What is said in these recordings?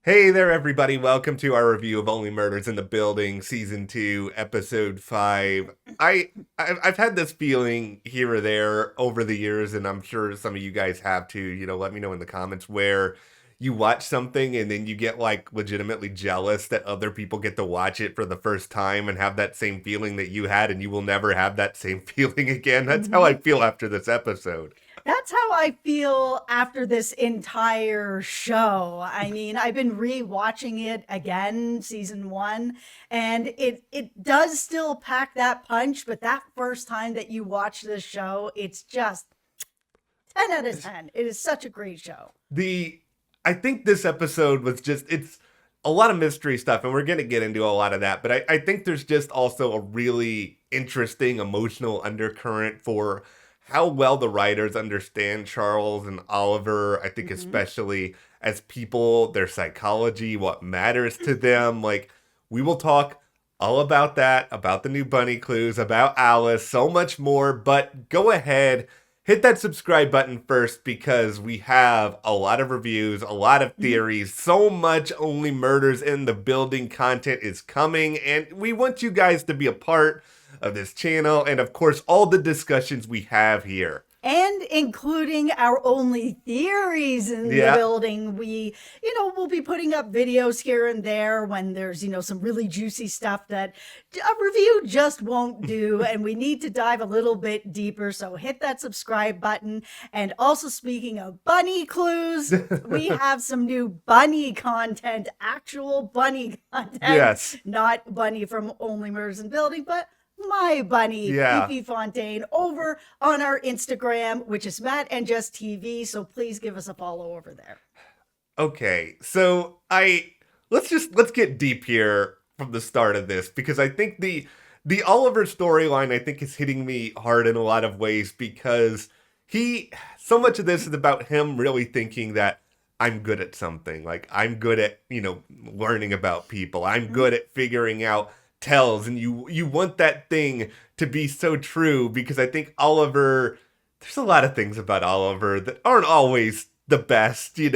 Hey there, everybody. Welcome to our review of Only Murders in the Building, Season 2, Episode 5. I've had this feeling here or there over the years, and I'm sure some of you guys have too. Let me know in the comments where you watch something and then you get like legitimately jealous that other people get to watch it for the first time and have that same feeling that you had, and you will never have that same feeling again. That's how I Mhm. feel after this episode. That's how I feel after this entire show. I mean, I've been re-watching it again, season one, and it does still pack that punch, but that first time that you watch this show, it's just 10 out of 10. It is such a great show. the I think this episode was just it's a lot of mystery stuff, and we're gonna get into a lot of that, but I think there's just also a really interesting emotional undercurrent for how well the writers understand Charles and Oliver. I think Mhm. especially as people, their psychology, what matters to them. Like, we will talk all about that, about the new bunny clues, about Alice, so much more, but go ahead, hit that subscribe button first because we have a lot of reviews, a lot of Mhm. theories, so much Only Murders in the Building content is coming, and we want you guys to be a part of this channel and, of course, all the discussions we have here. And including our only theories in the Yeah. building. We'll be putting up videos here and there when there's, some really juicy stuff that a review just won't do. And we need to dive a little bit deeper. So hit that subscribe button. And also, speaking of bunny clues, we have some new bunny content, actual bunny content, Yes. not bunny from Only Murders in the Building, but my bunny, Yeah. Fifi Fontaine, over on our Instagram, which is Matt and Jess TV. So please give us a follow over there. Okay. So I let's get deep here from the start of this because I think the Oliver storyline I think is hitting me hard in a lot of ways because he so much of this is about him really thinking that I'm good at something. Like I'm good at, learning about people. I'm Mhm. good at figuring out tells, and you want that thing to be so true because I think Oliver, there's a lot of things about Oliver that aren't always the best. He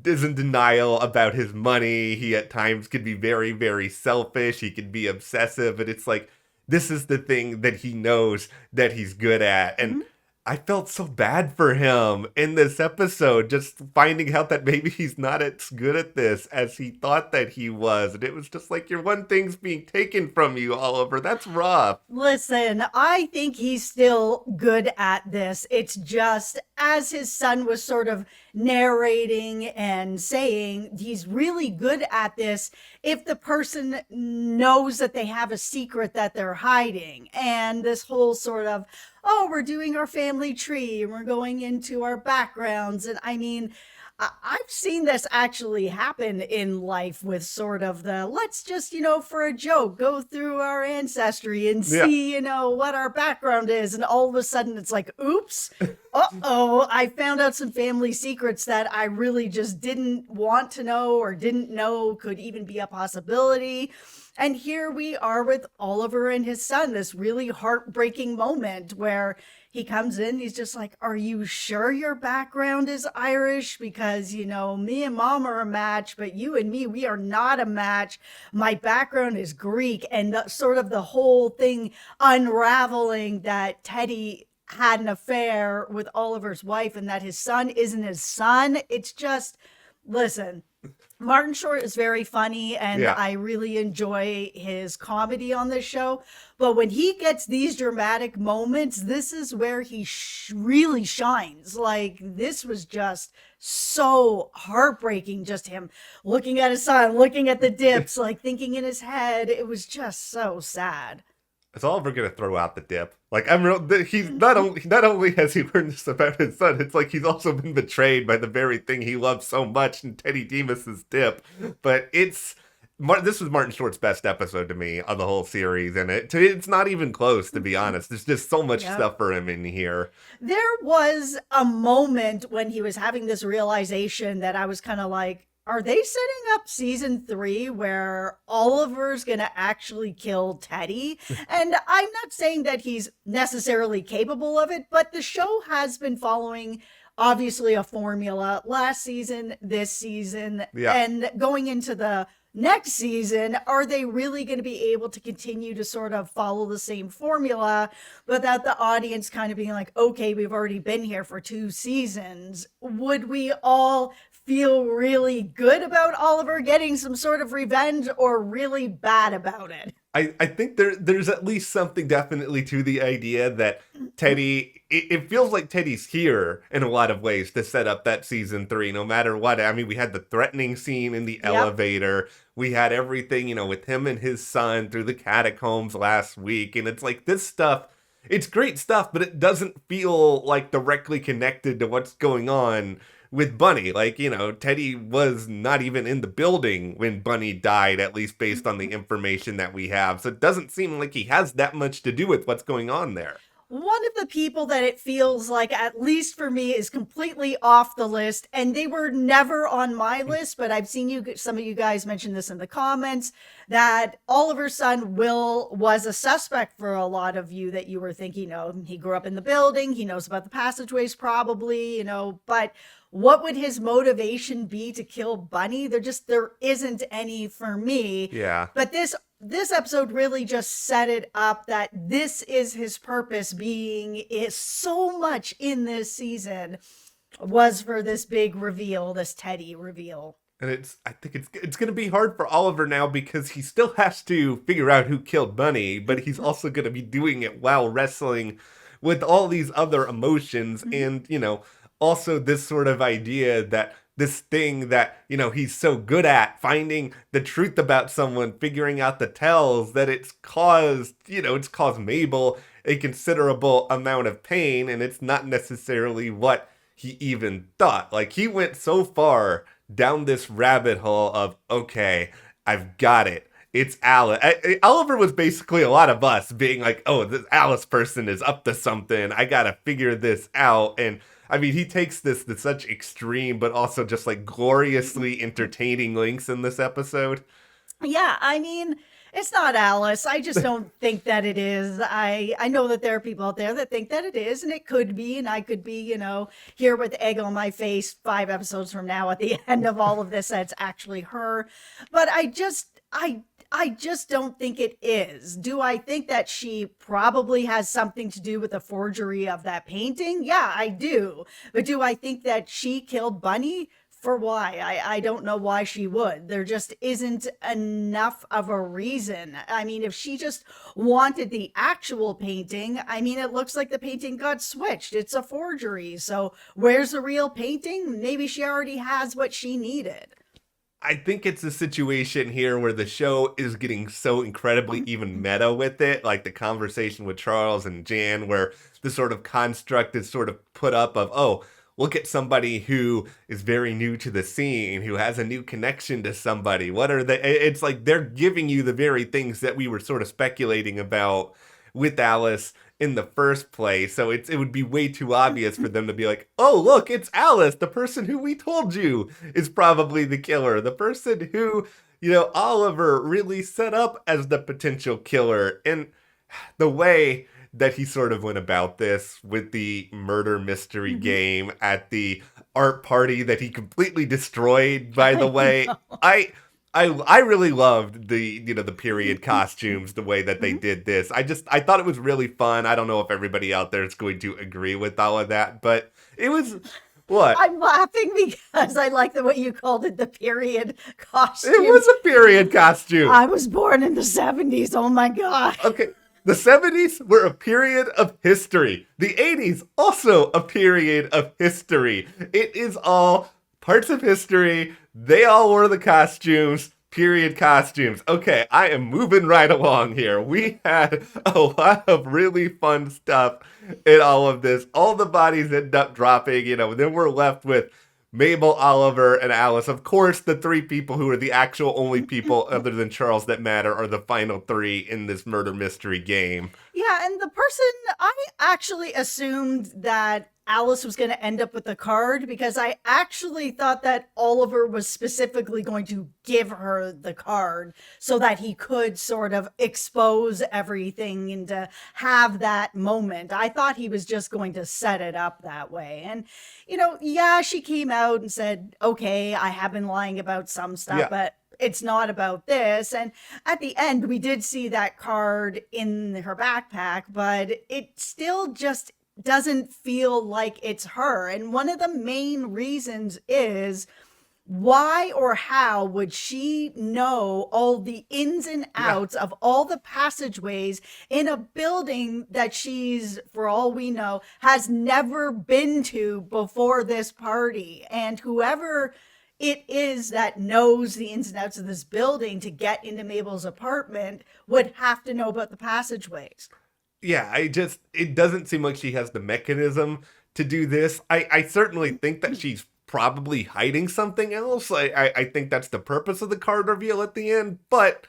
is in denial about his money. He at times could be very, very selfish. He could be obsessive, but it's like this is the thing that he knows that he's good at. And Mhm. I felt so bad for him in this episode, just finding out that maybe he's not as good at this as he thought that he was. And it was just like, your one thing's being taken from you, Oliver. That's rough. Listen, I think he's still good at this. It's just as his son was sort of narrating and saying, he's really good at this if the person knows that they have a secret that they're hiding. And this whole sort of, oh, we're doing our family tree and we're going into our backgrounds. And I mean, I've seen this actually happen in life with sort of the let's just, for a joke, go through our ancestry and Yeah. see, what our background is. And all of a sudden it's like, oops, uh-oh, I found out some family secrets that I really just didn't want to know or didn't know could even be a possibility. And here we are with Oliver and his son, this really heartbreaking moment where he comes in, he's just like, are you sure your background is Irish? Because, me and mom are a match, but you and me, we are not a match. My background is Greek. And sort of the whole thing unraveling that Teddy had an affair with Oliver's wife and that his son isn't his son. It's just, listen, Martin Short is very funny and Yeah. I really enjoy his comedy on this show. But when he gets these dramatic moments, this is where he really shines. Like, this was just so heartbreaking. Just him looking at his son, looking at the dips, like thinking in his head. It was just so sad. Is Oliver gonna throw out the dip? Like I'm real. He's not only has he learned this about his son, it's like he's also been betrayed by the very thing he loves so much in Teddy Demas's dip. But this was Martin Short's best episode to me on the whole series, and it's not even close, to be honest. There's just so much Yep. stuff for him in here. There was a moment when he was having this realization that I was kind of like, are they setting up season three where Oliver's gonna actually kill Teddy? And I'm not saying that he's necessarily capable of it, but the show has been following obviously a formula last season, this season, Yeah. and going into the next season, are they really going to be able to continue to sort of follow the same formula without the audience kind of being like, okay, we've already been here for 2 seasons? Would we all feel really good about Oliver getting some sort of revenge or really bad about it? I think there's at least something definitely to the idea that Teddy, it feels like Teddy's here in a lot of ways to set up that season 3, no matter what. I mean, we had the threatening scene in the elevator. We had everything, with him and his son through the catacombs last week. And it's like this stuff, it's great stuff, but it doesn't feel like directly connected to what's going on with Bunny. Like, Teddy was not even in the building when Bunny died, at least based on the information that we have. So it doesn't seem like he has that much to do with what's going on there. One of the people that it feels like, at least for me, is completely off the list, and they were never on my list, but I've seen some of you guys mention this in the comments, that Oliver's son Will was a suspect for a lot of you, that you were thinking, he grew up in the building, he knows about the passageways probably, but what would his motivation be to kill Bunny? There isn't any for me. Yeah. But this episode really just set it up that this is his purpose, being is so much in this season was for this big reveal, this Teddy reveal. And I think it's going to be hard for Oliver now because he still has to figure out who killed Bunny, but he's also going to be doing it while wrestling with all these other emotions and, also this sort of idea that this thing that, he's so good at, finding the truth about someone, figuring out the tells, that it's caused Mabel a considerable amount of pain, and it's not necessarily what he even thought. Like, he went so far down this rabbit hole of, okay, I've got it. It's Alice. Oliver was basically a lot of us being like, oh, this Alice person is up to something. I gotta figure this out. And I mean, he takes this to such extreme, but also just like gloriously entertaining lengths in this episode. Yeah, I mean, it's not Alice. I just don't think that it is. I know that there are people out there that think that it is, and it could be, and I could be, here with egg on my face 5 episodes from now at the end of all of this, that's actually her. But I just don't think it is. Do I think that she probably has something to do with the forgery of that painting? Yeah, I do. But do I think that she killed Bunny? For why? I don't know why she would. There just isn't enough of a reason. I mean, if she just wanted the actual painting, I mean, it looks like the painting got switched. It's a forgery. So where's the real painting? Maybe she already has what she needed. I think it's a situation here where the show is getting so incredibly even meta with it, like the conversation with Charles and Jan, where the sort of construct is sort of put up of, oh, look at somebody who is very new to the scene, who has a new connection to somebody. What are they? It's like they're giving you the very things that we were sort of speculating about with Alice in the first place. So it would be way too obvious for them to be like, oh, look, it's Alice, the person who we told you is probably the killer, the person who, Oliver really set up as the potential killer. And the way that he sort of went about this with the murder mystery game at the art party that he completely destroyed, by the way. I really loved the period costumes, the way that they did this. I thought it was really fun. I don't know if everybody out there is going to agree with all of that, but it was what? I'm laughing because I like the way you called it, the period costume. It was a period costume. I was born in the 70s. Oh my God. Okay. The 70s were a period of history. The 80s, also a period of history. It is all parts of history. They all wore the costumes. Period costumes. Okay, I am moving right along here. We had a lot of really fun stuff in all of this. All the bodies end up dropping, then we're left with Mabel, Oliver, and Alice. Of course, the 3 people who are the actual only people other than Charles that matter are the final 3 in this murder mystery game. Yeah, and the person, I actually assumed that Alice was going to end up with the card, because I actually thought that Oliver was specifically going to give her the card so that he could sort of expose everything and to have that moment. I thought he was just going to set it up that way. And, yeah, she came out and said, okay, I have been lying about some stuff, but it's not about this. And at the end, we did see that card in her backpack, but it still just doesn't feel like it's her. And one of the main reasons is, why or how would she know all the ins and outs of all the passageways in a building that she's, for all we know, has never been to before this party? And whoever it is that knows the ins and outs of this building to get into Mabel's apartment would have to know about the passageways. Yeah, it doesn't seem like she has the mechanism to do this. I certainly think that she's probably hiding something else. I think that's the purpose of the card reveal at the end. But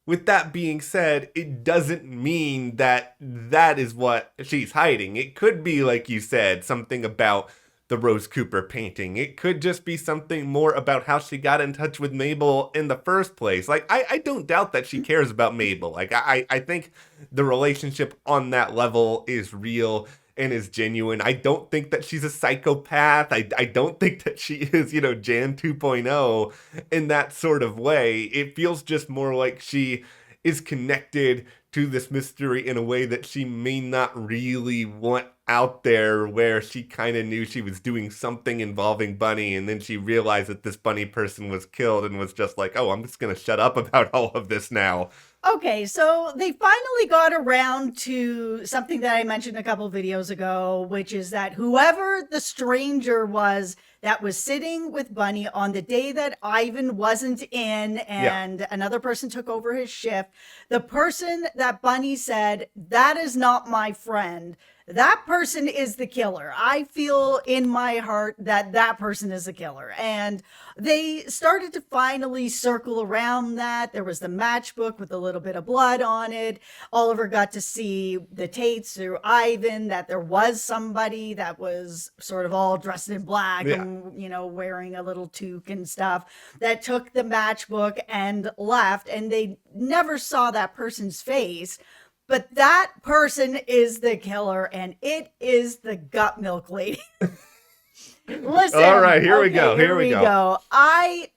with that being said, it doesn't mean that that is what she's hiding. It could be, like you said, something about the Rose Cooper painting. It could just be something more about how she got in touch with Mabel in the first place. Like, I don't doubt that she cares about Mabel. Like, I think the relationship on that level is real and is genuine. I don't think that she's a psychopath. I don't think that she is, Jan 2.0 in that sort of way. It feels just more like she is connected to this mystery in a way that she may not really want out there, where she kind of knew she was doing something involving Bunny, and then she realized that this Bunny person was killed and was just like, oh, I'm just going to shut up about all of this now. Okay, so they finally got around to something that I mentioned a couple videos ago, which is that whoever the stranger was that was sitting with Bunny on the day that Ivan wasn't in and another person took over his shift, the person that Bunny said, that is not my friend, that person is the killer. I feel in my heart that that person is the killer. And they started to finally circle around that. There was the matchbook with a little bit of blood on it. Oliver got to see the tapes through Ivan that there was somebody that was sort of all dressed in black and, wearing a little toque and stuff, that took the matchbook and left. And they never saw that person's face. But that person is the killer, and it is the gut milk lady. Listen. All right, here we go. I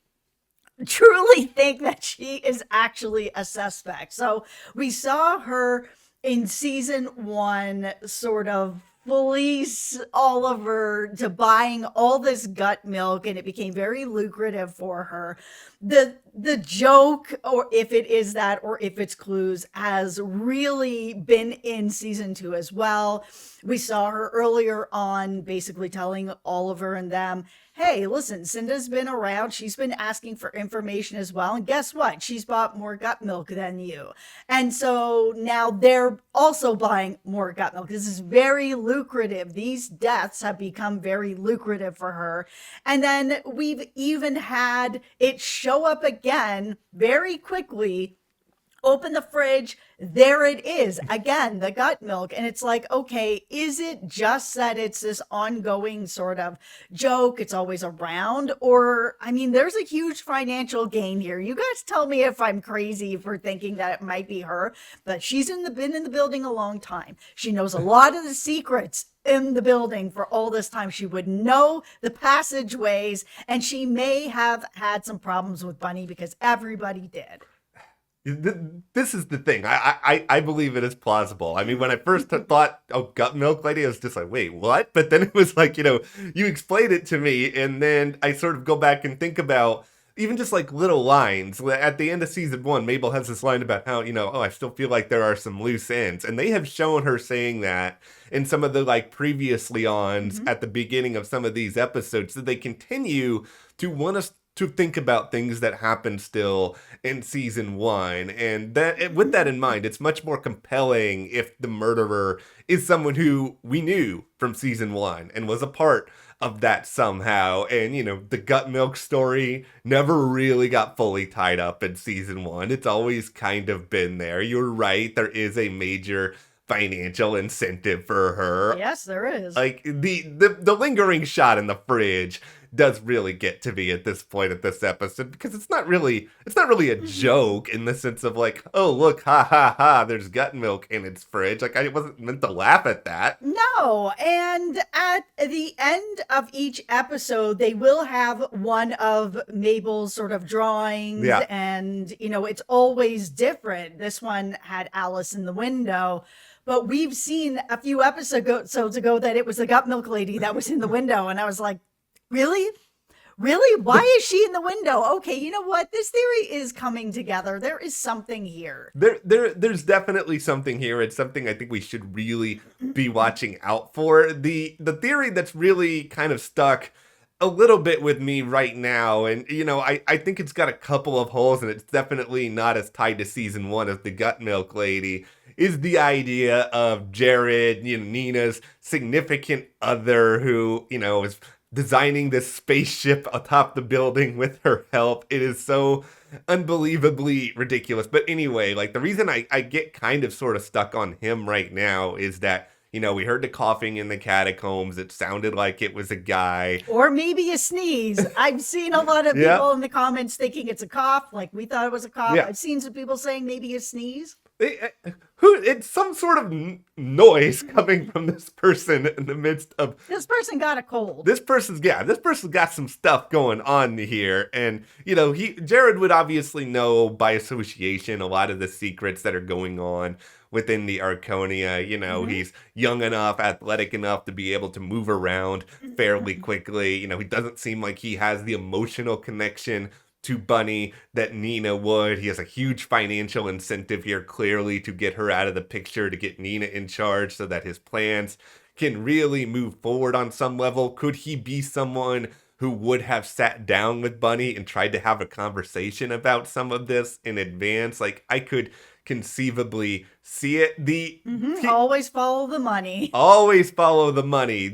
truly think that she is actually a suspect. So we saw her in season 1 sort of fleece Oliver to buying all this gut milk, and it became very lucrative for her. The joke, or if it is that, or if it's clues, has really been in season 2 as well. We saw her earlier on basically telling Oliver and them, hey, listen, Cinda's been around. She's been asking for information as well. And guess what? She's bought more gut milk than you. And so now they're also buying more gut milk. This is very lucrative. These deaths have become very lucrative for her. And then we've even had it show up again very quickly. Open the fridge, there it is again, the gut milk. And it's like, okay, is it just that it's this ongoing sort of joke, it's always around? Or, I mean, there's a huge financial gain here. You guys tell me if I'm crazy for thinking that it might be her, but she's been in the building a long time. She knows a lot of the secrets in the building for all this time. She would know the passageways, and she may have had some problems with Bunny because everybody did. This is the thing. I believe it is plausible. I mean, when I first thought, oh, gut milk lady, I was just like, wait, what? But then it was like, you explained it to me, and then I sort of go back and think about even just like little lines. At the end of season 1, Mabel has this line about how, oh, I still feel like there are some loose ends. And they have shown her saying that in some of the like previously ons at the beginning of some of these episodes, that they continue to want us to think about things that happened still in season 1. And that, with that in mind, it's much more compelling if the murderer is someone who we knew from season 1 and was a part of that somehow. And, the gut milk story never really got fully tied up in season 1. It's always kind of been there. You're right. There is a major financial incentive for her. Yes, there is. Like the lingering shot in the fridge does really get to me at this point of this episode, because it's not really a joke in the sense of like, oh look, ha ha ha, there's gut milk in its fridge. Like, I wasn't meant to laugh at that. No, and at the end of each episode, they will have one of Mabel's sort of drawings, Yeah. and it's always different. This one had Alice in the window, but we've seen a few episodes ago that it was the gut milk lady that was in the window, and I was like, really? Really? Why is she in the window? Okay, you know what? This theory is coming together. There is something here. There's definitely something here. It's something I think we should really be watching out for. The theory that's really kind of stuck a little bit with me right now, and I think it's got a couple of holes, and it's definitely not as tied to season 1 as the gut milk lady, is the idea of Jared, Nina's significant other, who, is designing this spaceship atop the building with her help. It is so unbelievably ridiculous. But anyway, like, the reason I get kind of sort of stuck on him right now is that, we heard the coughing in the catacombs. It sounded like it was a guy. Or maybe a sneeze. I've seen a lot of people in the comments thinking it's a cough, like we thought it was a cough. Yeah. I've seen some people saying maybe a sneeze. It's some sort of noise coming from this person in the midst of... This person got a cold. This person's got some stuff going on here. And, Jared would obviously know by association a lot of the secrets that are going on within the Arconia. He's young enough, athletic enough to be able to move around fairly quickly. He doesn't seem like he has the emotional connection to Bunny that Nina would. He has a huge financial incentive here, clearly, to get her out of the picture, to get Nina in charge so that his plans can really move forward on some level. Could he be someone who would have sat down with Bunny and tried to have a conversation about some of this in advance? Like, I could conceivably see it. Always follow the money. Always follow the money.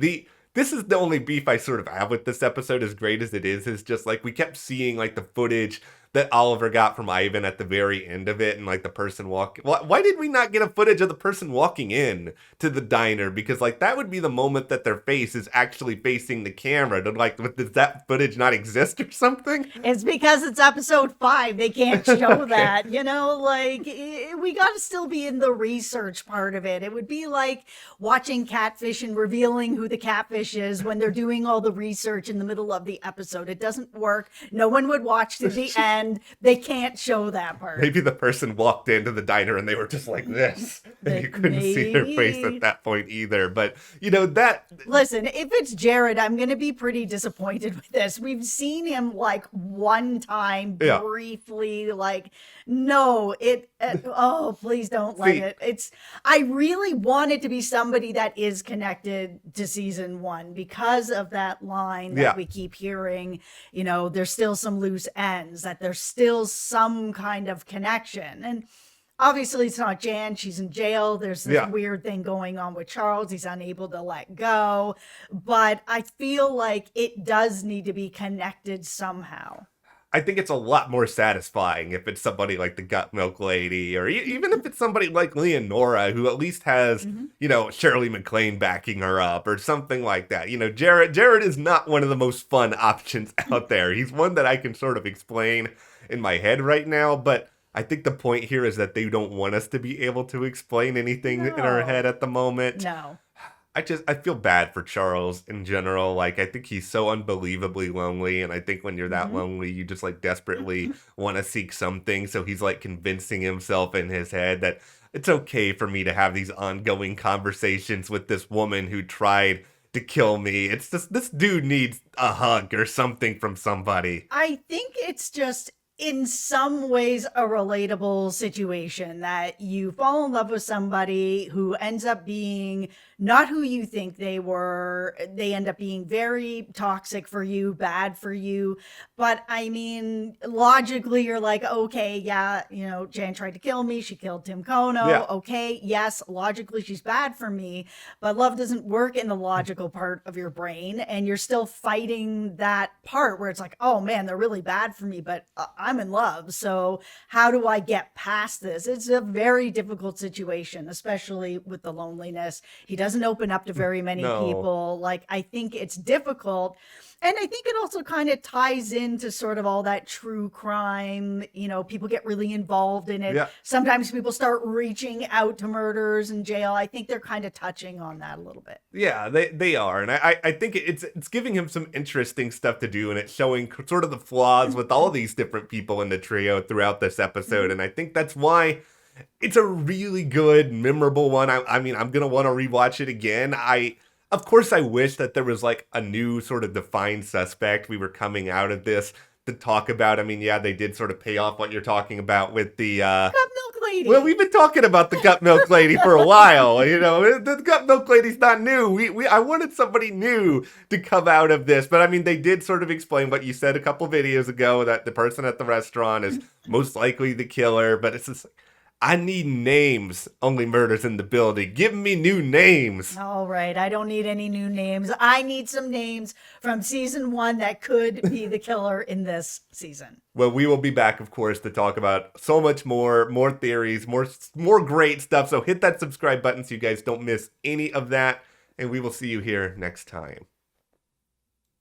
This is the only beef I sort of have with this episode, as great as it is just like we kept seeing like the footage that Oliver got from Ivan at the very end of it, and like the person walking. Why did we not get a footage of the person walking in to the diner? Because like that would be the moment that their face is actually facing the camera. Does that footage not exist or something? It's because it's episode 5. They can't show that. We got to still be in the research part of it. It would be like watching Catfish and revealing who the catfish is when they're doing all the research in the middle of the episode. It doesn't work. No one would watch to the end. They can't show that part. Maybe the person walked into the diner and they were just like this, and you couldn't see their face at that point either. But that. Listen, if it's Jared, I'm going to be pretty disappointed with this. We've seen him like one time briefly. Like, no, oh, please don't let it. I really want it to be somebody that is connected to season 1 because of that line that we keep hearing. There's still some loose ends, that there's still some kind of connection. And obviously it's not Jan. She's in jail. There's this weird thing going on with Charles. He's unable to let go. But I feel like it does need to be connected somehow. I think it's a lot more satisfying if it's somebody like the gut milk lady, or even if it's somebody like Leonora, who at least has, Shirley MacLaine backing her up or something like that. Jared is not one of the most fun options out there. He's one that I can sort of explain in my head right now, but I think the point here is that they don't want us to be able to explain anything in our head at the moment. No. I feel bad for Charles in general. Like, I think he's so unbelievably lonely. And I think when you're that lonely, you just like desperately want to seek something. So he's like convincing himself in his head that it's okay for me to have these ongoing conversations with this woman who tried to kill me. It's just, this dude needs a hug or something from somebody. I think it's just in some ways a relatable situation that you fall in love with somebody who ends up being not who you think they were. They end up being very toxic for you, bad for you. But I mean, logically, you're like, okay, yeah, Jan tried to kill me. She killed Tim Yeah. Kono. Okay, yes, logically, she's bad for me. But love doesn't work in the logical part of your brain. And you're still fighting that part where it's like, oh man, they're really bad for me, but I'm in love. So how do I get past this? It's a very difficult situation, especially with the loneliness. He doesn't open up to very many No. people. Like, I think it's difficult. And I think it also kind of ties into sort of all that true crime. People get really involved in it. Yeah. Sometimes people start reaching out to murderers in jail. I think they're kind of touching on that a little bit. Yeah, they are, and I think it's giving him some interesting stuff to do, and it's showing sort of the flaws with all these different people in the trio throughout this episode, and I think that's why it's a really good, memorable one. I mean, I'm gonna want to rewatch it again. Of course, I wish that there was like a new sort of defined suspect we were coming out of this to talk about. I mean, yeah, they did sort of pay off what you're talking about with the Cup milk lady. well, we've been talking about the gut milk lady for a while. The gut milk lady's not new. I wanted somebody new to come out of this, but I mean, they did sort of explain what you said a couple videos ago, that the person at the restaurant is most likely the killer. But it's just, I need names. Only Murders in the Building. Give me new names. All right. I don't need any new names. I need some names from season 1 that could be the killer in this season. Well, we will be back, of course, to talk about so much more theories, more great stuff. So hit that subscribe button so you guys don't miss any of that. And we will see you here next time.